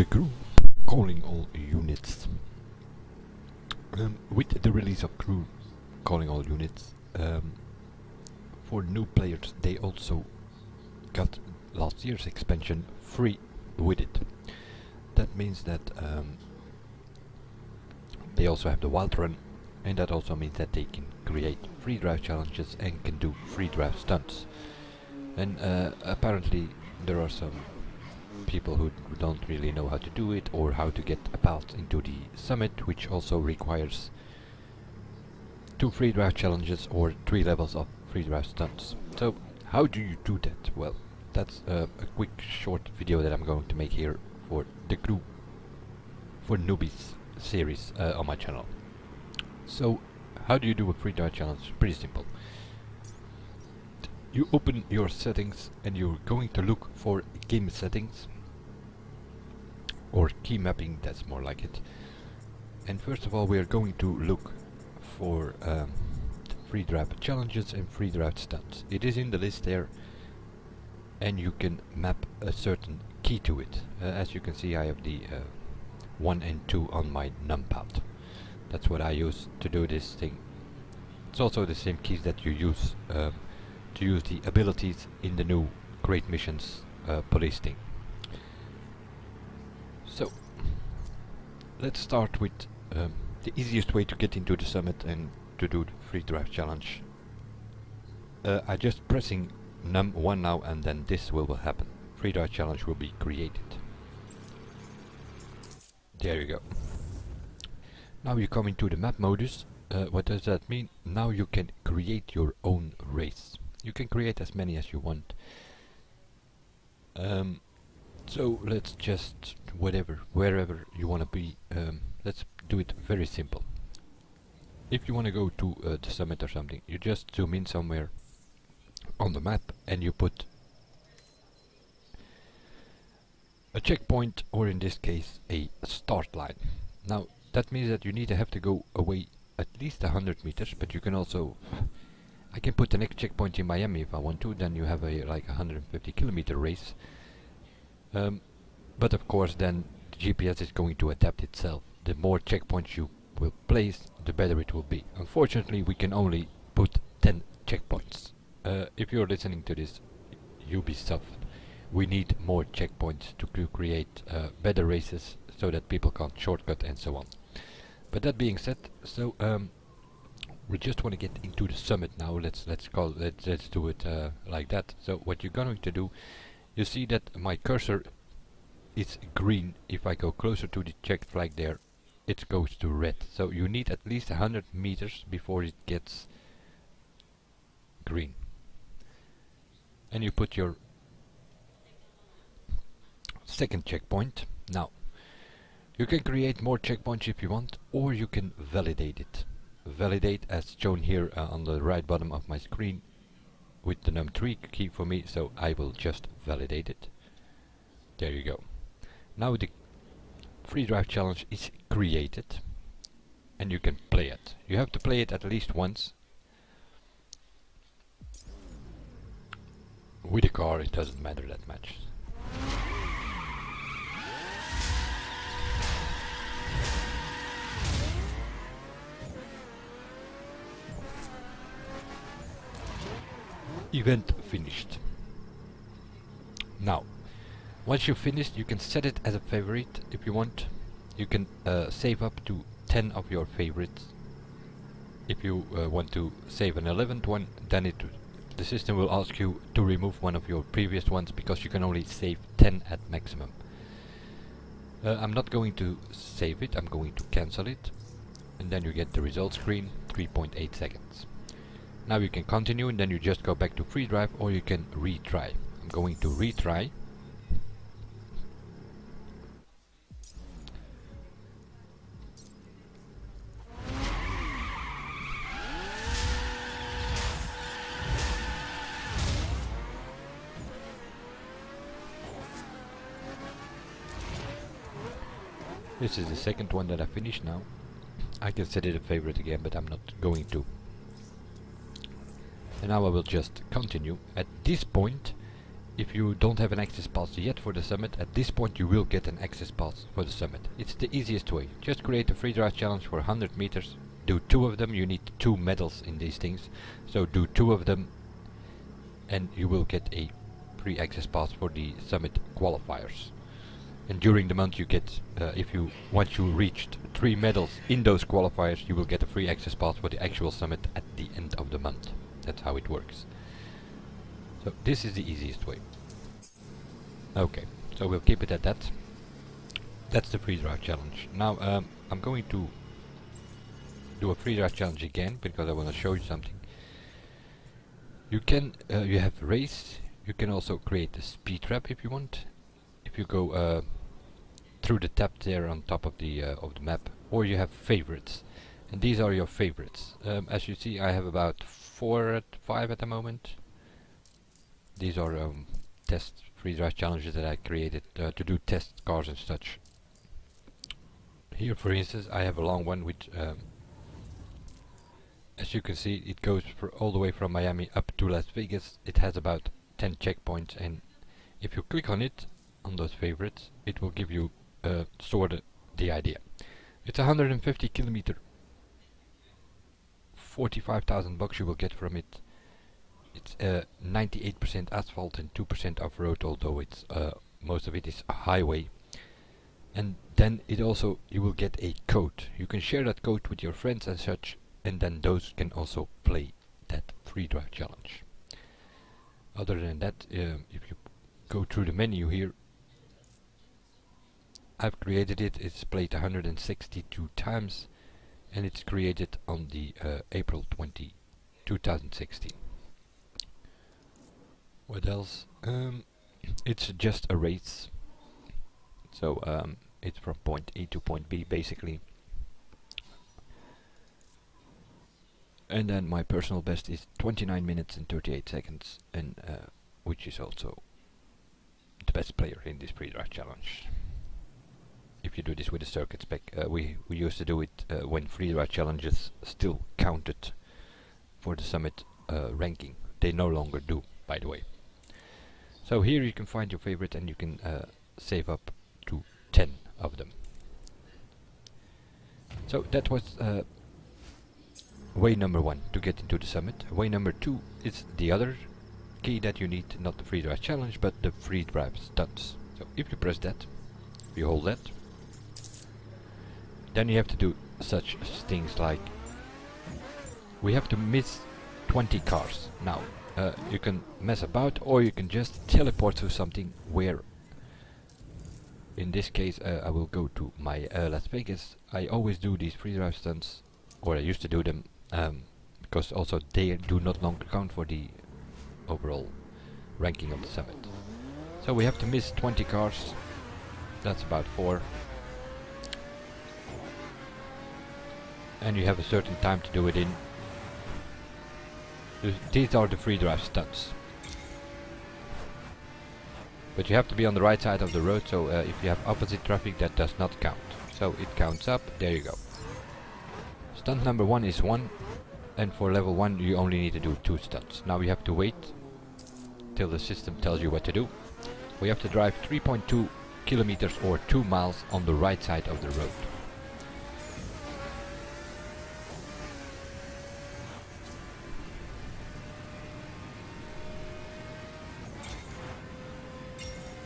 the crew calling all units. With the release of crew calling all units, for new players they also got last year's expansion free with it. That means that they also have the wild run, and that also means that they can create free drive challenges and can do free drive stunts. And apparently there are some people who don't really know how to do it or how to get a path into the summit, which also requires 2 free drive challenges or 3 levels of free drive stunts. So how do you do that? Well, that's a quick short video that I'm going to make here for the crew for newbies series on my channel. So how do you do a free drive challenge? Pretty simple. You open your settings and you're going to look for game settings or key mapping, that's more like it. And first of all we are going to look for free drive challenges and free drive stunts. It is in the list there, and you can map a certain key to it. As you can see, I have the 1 and 2 on my numpad. That's what I use to do this thing. It's also the same keys that you use to use the abilities in the new Great Missions police thing. So let's start with the easiest way to get into the summit and to do the free drive challenge. I just pressing num1 now, and then this will happen. Free drive challenge will be created. There you go. Now you come into the map modus. What does that mean? Now you can create your own race. You can create as many as you want. So let's just wherever you want to be. Let's do it very simple. If you want to go to the summit or something, you just zoom in somewhere on the map and you put a checkpoint, or in this case a start line. Now that means that you need to have to go away at least 100 meters, but you can also, I can put the next checkpoint in Miami if I want to, then you have a like 150 kilometer race. But of course then the GPS is going to adapt itself. The more checkpoints you will place, the better it will be. Unfortunately we can only put 10 checkpoints. If you're listening to this Ubisoft, we need more checkpoints to create better races so that people can't shortcut and so on. But that being said, so we just want to get into the summit now. Let's do it like that. So what you're going to do, you see that my cursor is green. If I go closer to the checked flag there, it goes to red. So you need at least 100 meters before it gets green. And you put your second checkpoint. Now you can create more checkpoints if you want, or you can validate it. Validate as shown here on the right bottom of my screen with the num3 key for me, so I will just validate it. There you go. Now the free drive challenge is created and you can play it. You have to play it at least once. With a car it doesn't matter that much. Event finished. Now once you've finished, you can set it as a favorite if you want. You can save up to 10 of your favorites. If you want to save an 11th one, then the system will ask you to remove one of your previous ones, because you can only save 10 at maximum. I'm not going to save it, I'm going to cancel it, and then you get the result screen, 3.8 seconds. Now you can continue, and then you just go back to free drive, or you can retry. I'm going to retry. This is the second one that I finished now. I can set it a favorite again, but I'm not going to. And now I will just continue. At this point, if you don't have an access pass yet for the summit, at this point you will get an access pass for the summit. It's the easiest way. Just create a free drive challenge for 100 meters. Do 2 of them. You need 2 medals in these things. So do 2 of them and you will get a free access pass for the Summit Qualifiers. And during the month you get, once you reached 3 medals in those qualifiers, you will get a free access pass for the actual summit at the end of the month. That's how it works. So this is the easiest way. Okay, so we'll keep it at that. That's the free drive challenge. Now I'm going to do a free drive challenge again because I want to show you something. You can you have race. You can also create a speed trap if you want. If you go through the tab there on top of the map, or you have favorites, and these are your favorites. As you see, I have about 5 at the moment. These are test free drive challenges that I created to do test cars and such. Here, for instance, I have a long one which, as you can see, it goes all the way from Miami up to Las Vegas. It has about 10 checkpoints, and if you click on it, on those favorites, it will give you sort of the idea. It's 150 kilometer, 45,000 bucks you will get from it. It's 98% asphalt and 2% off-road, although it's most of it is a highway. And then it also, you will get a code. You can share that code with your friends and such, and then those can also play that free drive challenge. Other than that, if you go through the menu here, I've created it. It's played 162 times, and it's created on the April 20, 2016. What else? It's just a race. So it's from point A to point B basically. And then my personal best is 29 minutes and 38 seconds, and which is also the best player in this free drive challenge. If you do this with a circuit spec, we used to do it when free drive challenges still counted for the summit ranking. They no longer do, by the way. So here you can find your favorite, and you can save up to 10 of them. So that was way number 1 to get into the summit. Way number 2 is the other key that you need, not the free drive challenge, but the free drive stunts. So if you press that, if you hold that, then you have to do such things like, we have to miss 20 cars. Now you can mess about, or you can just teleport to something where, in this case I will go to my Las Vegas. I always do these free drive stunts, or I used to do them, because also they do not longer count for the overall ranking of the summit. So we have to miss 20 cars. That's about 4. And you have a certain time to do it in. These are the free drive stunts. But you have to be on the right side of the road, so if you have opposite traffic, that does not count. So it counts up, there you go. Stunt number 1 is 1, and for level 1 you only need to do 2 stunts. Now we have to wait till the system tells you what to do. We have to drive 3.2 kilometers or 2 miles on the right side of the road.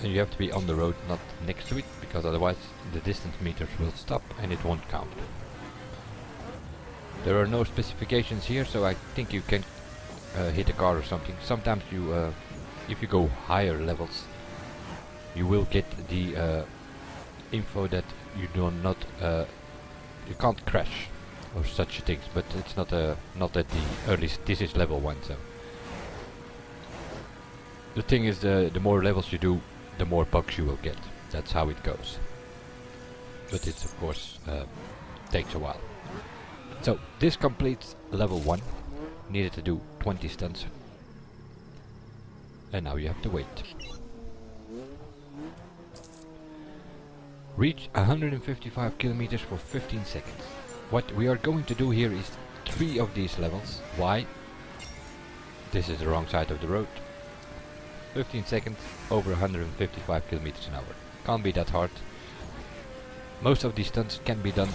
And you have to be on the road, not next to it, because otherwise the distance meters will stop and it won't count. There are no specifications here, so I think you can hit a car or something. Sometimes you, if you go higher levels, you will get the info that you do not, you can't crash or such things. But it's not not at the earliest. This is level 1, so the thing is, the more levels you do, the more bugs you will get. That's how it goes. But it's of course takes a while. So this completes level 1. Needed to do 20 stunts. And now you have to wait. Reach 155 kilometers for 15 seconds. What we are going to do here is 3 of these levels. Why? This is the wrong side of the road. 15 seconds over 155 kilometers an hour. Can't be that hard. Most of these stunts can be done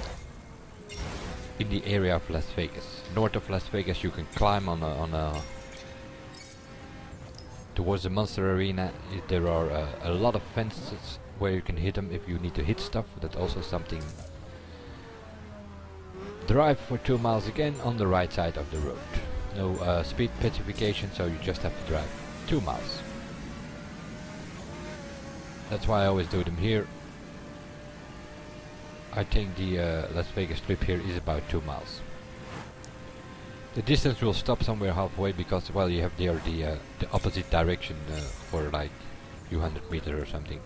in the area of Las Vegas. North of Las Vegas you can climb on a towards the Monster Arena. There are a lot of fences where you can hit them if you need to hit stuff. That's also something. Drive for 2 miles again on the right side of the road. No speed specification, so you just have to drive 2 miles. That's why I always do them here. I think the Las Vegas trip here is about 2 miles. The distance will stop somewhere halfway because, well, you have there the opposite direction for like a few hundred meters or something.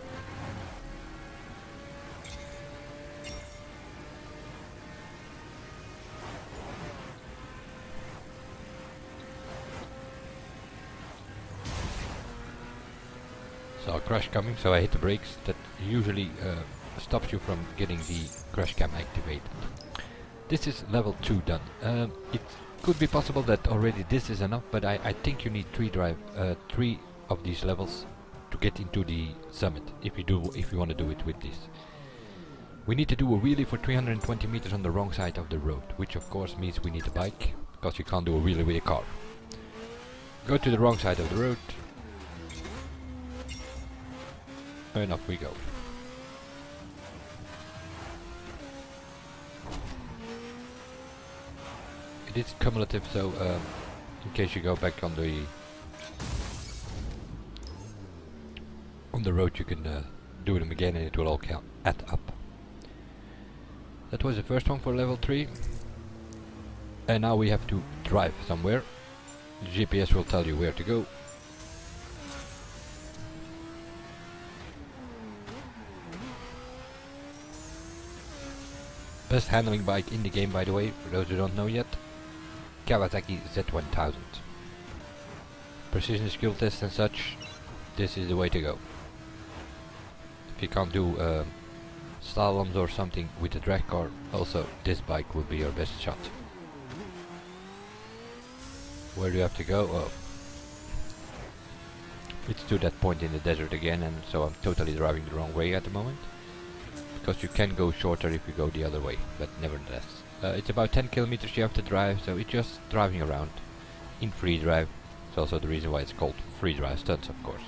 Saw a crash coming, so I hit the brakes. That usually stops you from getting the crash cam activated. This is level 2 done. It could be possible that already this is enough, but I think you need 3 of these levels to get into the summit if you want to do it with this. We need to do a wheelie for 320 meters on the wrong side of the road, which of course means we need a bike, because you can't do a wheelie with a car. Go to the wrong side of the road, and off we go. It is cumulative, so in case you go back on the road, you can do them again and it will all add up. That was the first one for level 3. And now we have to drive somewhere. The GPS will tell you where to go. Best handling bike in the game, by the way, for those who don't know yet. Kawasaki Z1000. Precision skill tests and such, this is the way to go. If you can't do slaloms or something with the drag car, also this bike will be your best shot. Where do you have to go? Oh, it's to that point in the desert again, and so I'm totally driving the wrong way at the moment. Because you can go shorter if you go the other way, but nevertheless. It's about 10 kilometers you have to drive, so it's just driving around in free drive. It's also the reason why it's called free drive stunts, of course.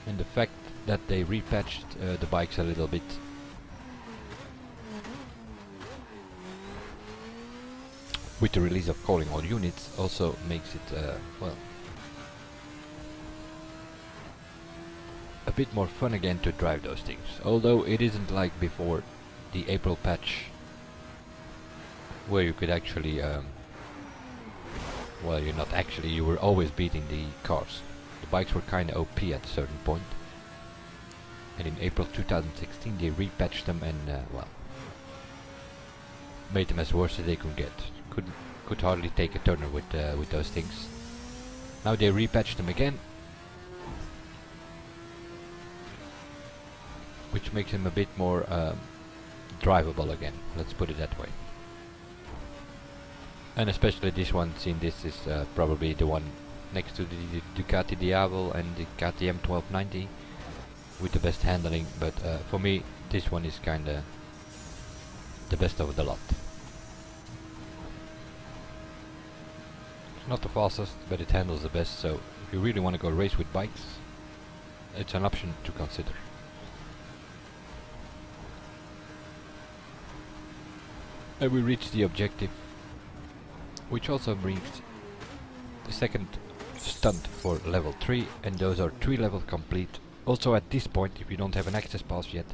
And the fact that they repatched the bikes a little bit with the release of calling all units also makes it, well, a bit more fun again to drive those things. Although it isn't like before the April patch where you could actually, well, you're not actually, you were always beating the cars. The bikes were kinda OP at a certain point. And in April 2016 they repatched them and, well, made them as worse as they could get. Could hardly take a turner with those things. Now they repatched them again, which makes them a bit more drivable again. Let's put it that way. And especially this one, seeing this is probably the one next to the Ducati Diavol and the KTM 1290 with the best handling. But for me, this one is kinda the best of the lot. Not the fastest, but it handles the best, so if you really want to go race with bikes, it's an option to consider. And we reached the objective, which also brings the second stunt for level 3, and those are 3 levels complete. Also at this point, if you don't have an access pass yet,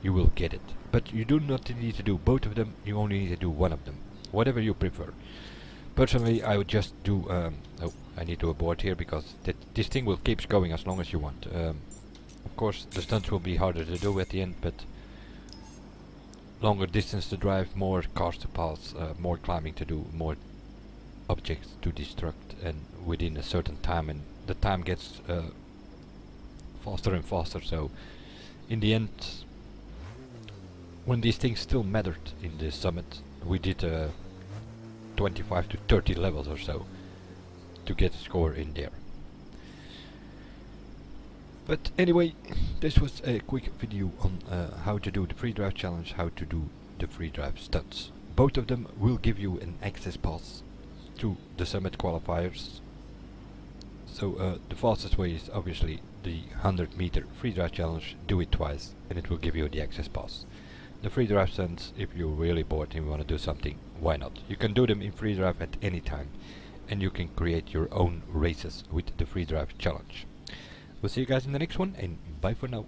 you will get it. But you do not need to do both of them, you only need to do one of them, whatever you prefer. Personally, I would just do, oh, I need to abort here because this thing will keep going as long as you want. Of course, the stunts will be harder to do at the end, but longer distance to drive, more cars to pass, more climbing to do, more objects to destruct, and within a certain time, and the time gets faster and faster. So in the end, when these things still mattered in the summit, we did 25 to 30 levels or so to get a score in there. But anyway, this was a quick video on how to do the free drive challenge, how to do the free drive stunts. Both of them will give you an access pass to the Summit Qualifiers. So the fastest way is obviously the 100-meter free drive challenge. Do it twice and it will give you the access pass. The free drive stunts, if you're really bored and you want to do something, why not? You can do them in free drive at any time, and you can create your own races with the free drive challenge. We'll see you guys in the next one, and bye for now.